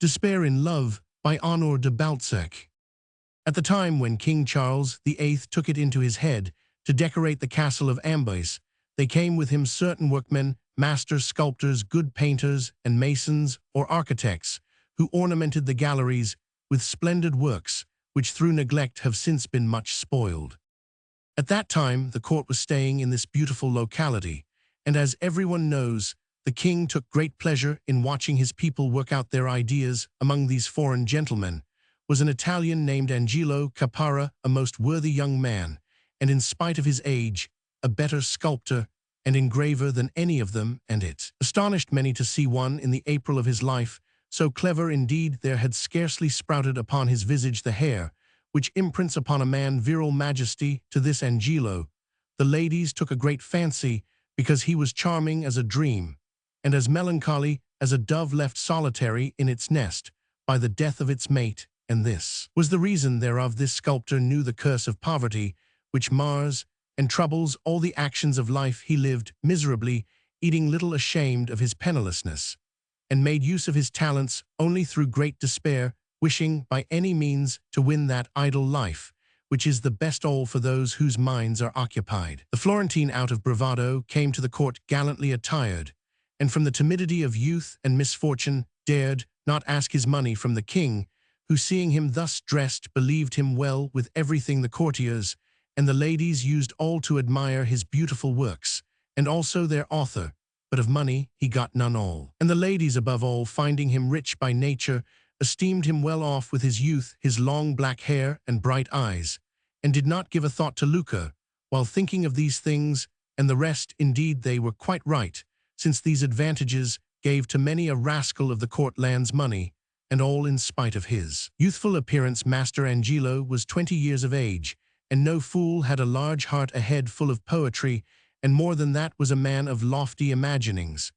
Despair in Love by Honoré de Balzac. At the time when King Charles VIII took it into his head to decorate the castle of Amboise, they came with him certain workmen, masters, sculptors, good painters, and masons or architects, who ornamented the galleries with splendid works, which through neglect have since been much spoiled. At that time, the court was staying in this beautiful locality, and as everyone knows, the king took great pleasure in watching his people work out their ideas. Among these foreign gentlemen was an Italian named Angelo Caparra, a most worthy young man, and in spite of his age, a better sculptor and engraver than any of them, and it astonished many to see one in the April of his life, so clever indeed there had scarcely sprouted upon his visage the hair, which imprints upon a man virile majesty. To this Angelo, the ladies took a great fancy, because he was charming as a dream, and as melancholy as a dove left solitary in its nest by the death of its mate, and this was the reason thereof this sculptor knew the curse of poverty, which mars and troubles all the actions of life. He lived miserably, eating little, ashamed of his pennilessness, and made use of his talents only through great despair, wishing by any means to win that idle life, which is the best all for those whose minds are occupied. The Florentine, out of bravado, came to the court gallantly attired, and from the timidity of youth and misfortune dared not ask his money from the king, who, seeing him thus dressed, believed him well with everything. The courtiers and the ladies used all to admire his beautiful works, and also their author, but of money he got none all. And the ladies, above all, finding him rich by nature, esteemed him well off with his youth, his long black hair and bright eyes, and did not give a thought to lucre, while thinking of these things, and the rest. Indeed, they were quite right, since these advantages gave to many a rascal of the court lands money, and all in spite of his youthful appearance. Master Angelo was 20 years of age, and no fool, had a large heart, a head full of poetry, and more than that, was a man of lofty imaginings.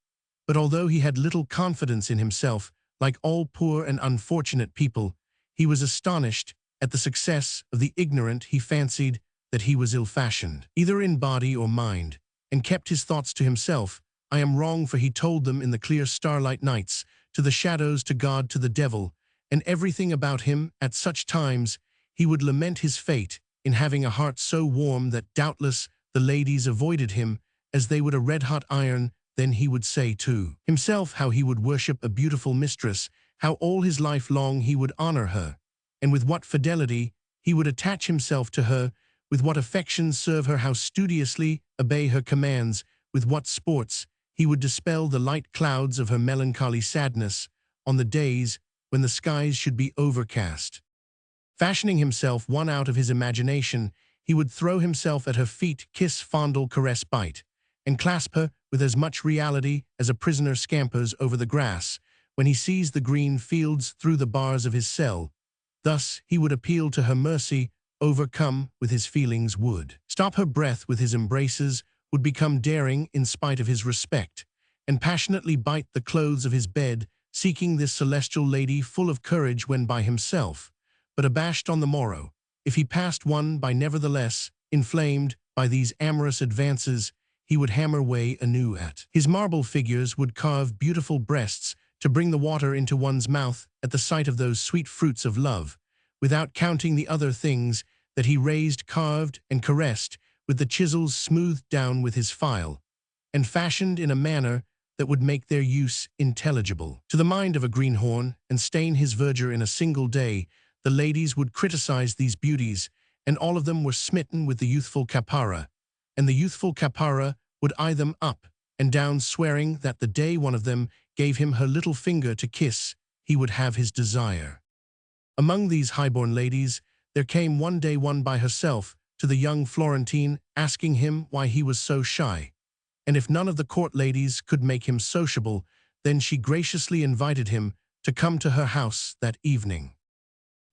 But although he had little confidence in himself, like all poor and unfortunate people, he was astonished at the success of the ignorant. He fancied that he was ill-fashioned, either in body or mind, and kept his thoughts to himself. I am wrong, for he told them in the clear starlight nights, to the shadows, to God, to the devil, and everything about him. At such times he would lament his fate in having a heart so warm that doubtless the ladies avoided him as they would a red-hot iron. Then he would say to himself how he would worship a beautiful mistress, how all his life long he would honor her, and with what fidelity he would attach himself to her, with what affection serve her, how studiously obey her commands, with what sports he would dispel the light clouds of her melancholy sadness on the days when the skies should be overcast. Fashioning himself one out of his imagination, he would throw himself at her feet, kiss, fondle, caress, bite, and clasp her with as much reality as a prisoner scampers over the grass when he sees the green fields through the bars of his cell. Thus he would appeal to her mercy, overcome with his feelings, would stop her breath with his embraces, would become daring in spite of his respect, and passionately bite the clothes of his bed, seeking this celestial lady, full of courage when by himself, but abashed on the morrow, if he passed one by. Nevertheless, inflamed by these amorous advances, he would hammer away anew at his marble figures, would carve beautiful breasts to bring the water into one's mouth at the sight of those sweet fruits of love, without counting the other things that he raised, carved, and caressed with the chisels, smoothed down with his file, and fashioned in a manner that would make their use intelligible to the mind of a greenhorn, and stain his verdure in a single day. The ladies would criticize these beauties, and all of them were smitten with the youthful Caparra, and the youthful Caparra would eye them up and down, swearing that the day one of them gave him her little finger to kiss, he would have his desire. Among these highborn ladies, there came one day one by herself to the young Florentine, asking him why he was so shy, and if none of the court ladies could make him sociable, then she graciously invited him to come to her house that evening.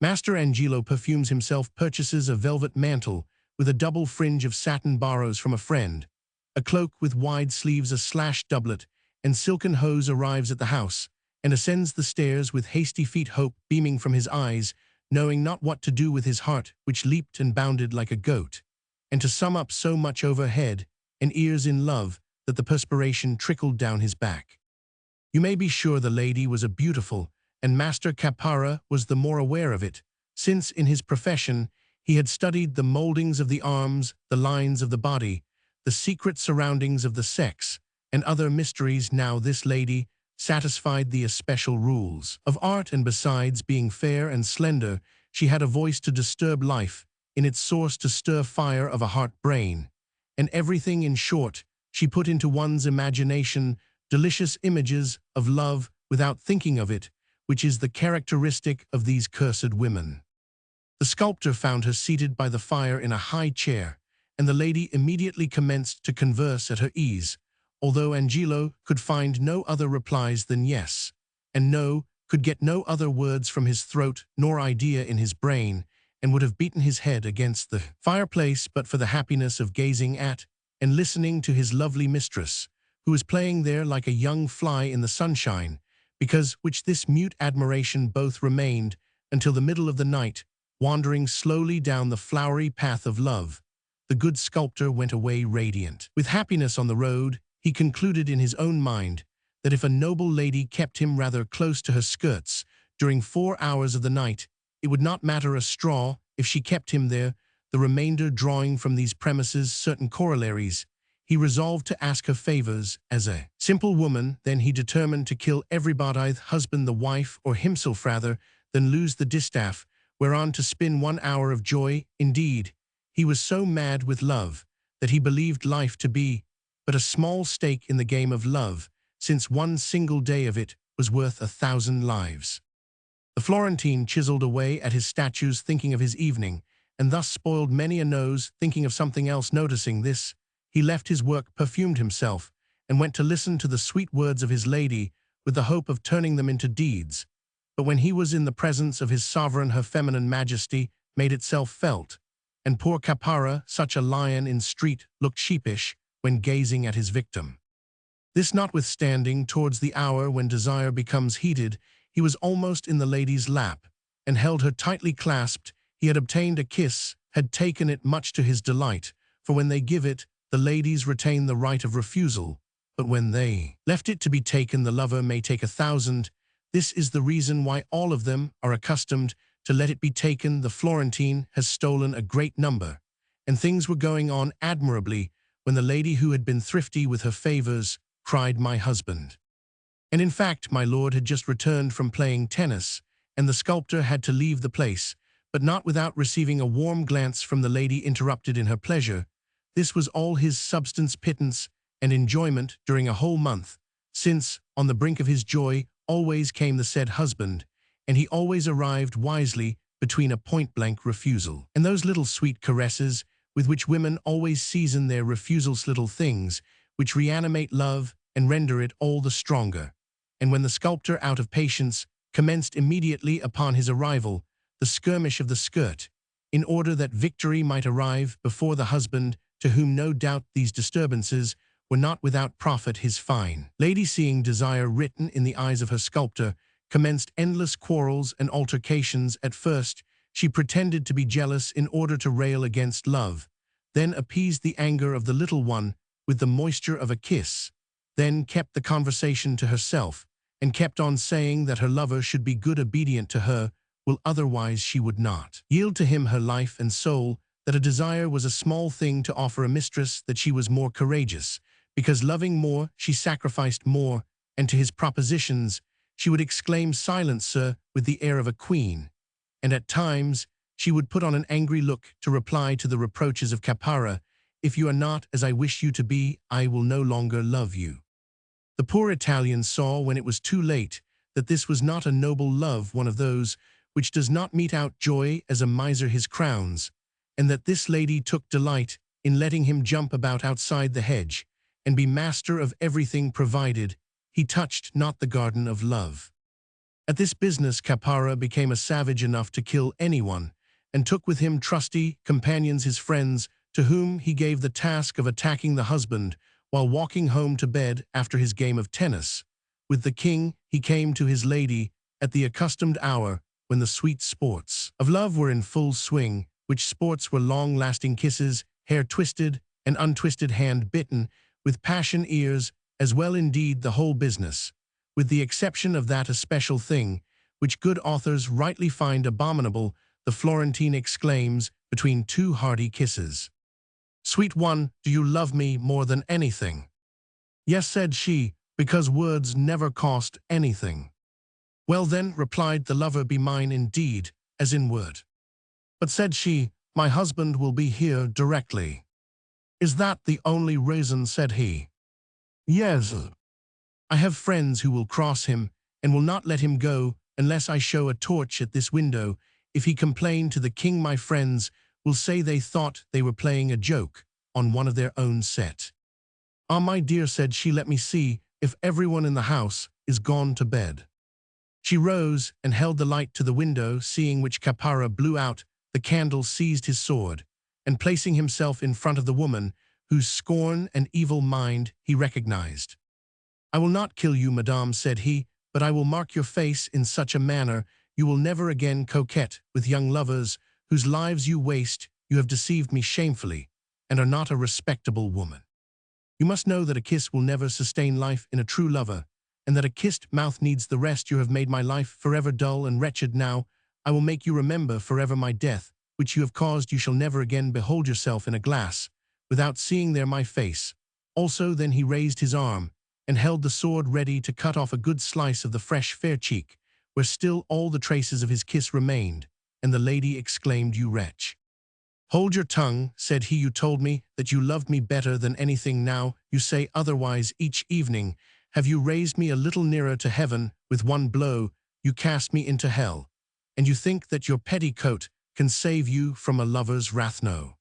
Master Angelo perfumes himself, purchases a velvet mantle with a double fringe of satin, borrows from a friend a cloak with wide sleeves, a slashed doublet, and silken hose, arrives at the house, and ascends the stairs with hasty feet, hope beaming from his eyes, knowing not what to do with his heart, which leaped and bounded like a goat, and to sum up, so much overhead and ears in love that the perspiration trickled down his back. You may be sure the lady was a beautiful and Master Capara was the more aware of it, since in his profession he had studied the moldings of the arms, the lines of the body, the secret surroundings of the sex, and other mysteries. Now this lady satisfied the especial rules of art, and besides being fair and slender, she had a voice to disturb life, in its source to stir fire of a heart-brain, and everything, in short, she put into one's imagination delicious images of love without thinking of it, which is the characteristic of these cursed women. The sculptor found her seated by the fire in a high chair, and the lady immediately commenced to converse at her ease, although Angelo could find no other replies than yes and no, could get no other words from his throat nor idea in his brain, and would have beaten his head against the fireplace but for the happiness of gazing at and listening to his lovely mistress, who was playing there like a young fly in the sunshine, because which this mute admiration both remained until the middle of the night, wandering slowly down the flowery path of love. The good sculptor went away radiant. With happiness on the road, he concluded in his own mind that if a noble lady kept him rather close to her skirts during 4 hours of the night, it would not matter a straw if she kept him there, the remainder drawing from these premises certain corollaries. He resolved to ask her favors as a simple woman. Then he determined to kill everybody, husband, the wife, or himself rather, than lose the distaff, whereon to spin 1 hour of joy. Indeed, he was so mad with love that he believed life to be but a small stake in the game of love, since 1 single day of it was worth 1,000 lives. The Florentine chiseled away at his statues thinking of his evening, and thus spoiled many a nose thinking of something else. Noticing this, he left his work, perfumed himself, and went to listen to the sweet words of his lady with the hope of turning them into deeds. But when he was in the presence of his sovereign, her feminine majesty made itself felt, and poor Capara, such a lion in street, looked sheepish when gazing at his victim. This notwithstanding, towards the hour when desire becomes heated, he was almost in the lady's lap, and held her tightly clasped. He had obtained a kiss, had taken it much to his delight, for when they give it, the ladies retain the right of refusal, but when they left it to be taken, the lover may take 1,000. This is the reason why all of them are accustomed to let it be taken. The Florentine has stolen a great number, and things were going on admirably when the lady, who had been thrifty with her favors, cried, "My husband." And in fact, my lord had just returned from playing tennis, and the sculptor had to leave the place, but not without receiving a warm glance from the lady interrupted in her pleasure. This was all his substance, pittance, and enjoyment during a whole month, since, on the brink of his joy, always came the said husband, and he always arrived wisely between a point-blank refusal and those little sweet caresses with which women always season their refusals, little things which reanimate love and render it all the stronger. And when the sculptor, out of patience, commenced immediately upon his arrival the skirmish of the skirt, in order that victory might arrive before the husband, to whom no doubt these disturbances were not without profit, his fine lady, seeing desire written in the eyes of her sculptor, commenced endless quarrels and altercations. At first, she pretended to be jealous in order to rail against love, then appeased the anger of the little one with the moisture of a kiss, then kept the conversation to herself, and kept on saying that her lover should be good, obedient to her, will otherwise she would not yield to him her life and soul, that a desire was a small thing to offer a mistress, that she was more courageous, because loving more she sacrificed more, and to his propositions she would exclaim, "Silence, sir," with the air of a queen, and at times she would put on an angry look to reply to the reproaches of Capara, "If you are not as I wish you to be, I will no longer love you." The poor Italian saw, when it was too late, that this was not a noble love, one of those which does not mete out joy as a miser his crowns, and that this lady took delight in letting him jump about outside the hedge, and be master of everything, provided he touched not the garden of love. At this business Capara became a savage enough to kill anyone, and took with him trusty companions, his friends, to whom he gave the task of attacking the husband while walking home to bed after his game of tennis. With the king he came to his lady at the accustomed hour, when the sweet sports of love were in full swing, which sports were long-lasting kisses, hair twisted and untwisted, hand bitten, with passion, ears, as well indeed the whole business, with the exception of that especial thing which good authors rightly find abominable, the Florentine exclaims between two hearty kisses. "Sweet one, do you love me more than anything?" "Yes," said she, "because words never cost anything." "Well then," replied the lover, "be mine indeed, as in word." "But," said she, "my husband will be here directly." "Is that the only reason?" said he. "Yes. I have friends who will cross him, and will not let him go unless I show a torch at this window. If he complain to the king, my friends will say they thought they were playing a joke on one of their own set." "Ah, my dear," said she, "let me see if everyone in the house is gone to bed." She rose and held the light to the window, seeing which Caparra blew out the candle, seized his sword, and placing himself in front of the woman, whose scorn and evil mind he recognized. "I will not kill you, madame," said he, "but I will mark your face in such a manner you will never again coquette with young lovers whose lives you waste. You have deceived me shamefully, and are not a respectable woman. You must know that a kiss will never sustain life in a true lover, and that a kissed mouth needs the rest. You have made my life forever dull and wretched. Now I will make you remember forever my death, which you have caused. You shall never again behold yourself in a glass without seeing there my face. Also," then he raised his arm and held the sword ready to cut off a good slice of the fresh fair cheek, where still all the traces of his kiss remained, and the lady exclaimed, "You wretch! Hold your tongue," said he. "You told me that you loved me better than anything. Now you say otherwise. Each evening have you raised me a little nearer to heaven. With one blow you cast me into hell, and you think that your petticoat can save you from a lover's wrath. No.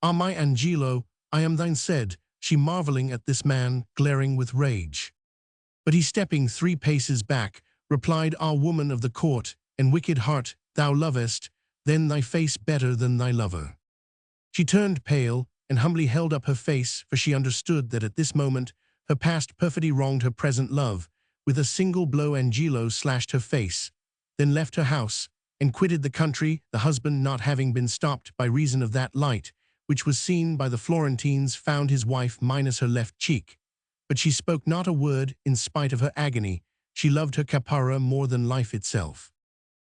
Ah, my Angelo, I am thine," said she, marveling at this man, glaring with rage. But he, stepping 3 paces back, replied, "Ah, woman of the court and wicked heart, thou lovest then thy face better than thy lover." She turned pale and humbly held up her face, for she understood that at this moment her past perfidy wronged her present love. With a single blow Angelo slashed her face, then left her house and quitted the country, the husband not having been stopped by reason of that light which was seen by the Florentines. Found his wife minus her left cheek, but she spoke not a word in spite of her agony. She loved her Caparra more than life itself.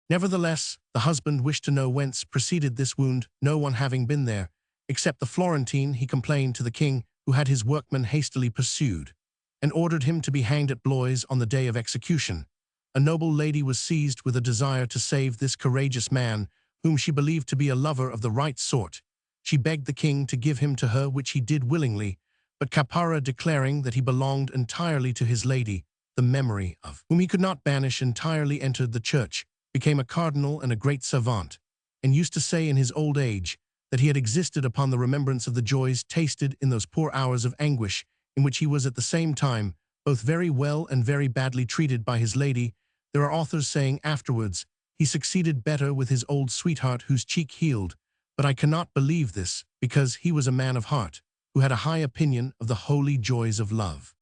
Nevertheless, the husband wished to know whence proceeded this wound. No one having been there, except the Florentine, he complained to the king, who had his workmen hastily pursued, and ordered him to be hanged at Blois on the day of execution. A noble lady was seized with a desire to save this courageous man, whom she believed to be a lover of the right sort. She begged the king to give him to her, which he did willingly, but Caparra, declaring that he belonged entirely to his lady, the memory of whom he could not banish, entirely entered the church, became a cardinal and a great savant, and used to say in his old age that he had existed upon the remembrance of the joys tasted in those poor hours of anguish in which he was at the same time both very well and very badly treated by his lady. There are authors saying afterwards he succeeded better with his old sweetheart whose cheek healed, but I cannot believe this, because he was a man of heart, who had a high opinion of the holy joys of love.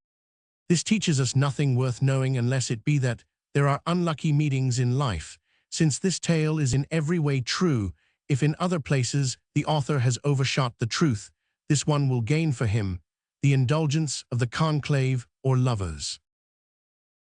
This teaches us nothing worth knowing, unless it be that there are unlucky meetings in life, since this tale is in every way true. If in other places the author has overshot the truth, this one will gain for him the indulgence of the conclave or lovers.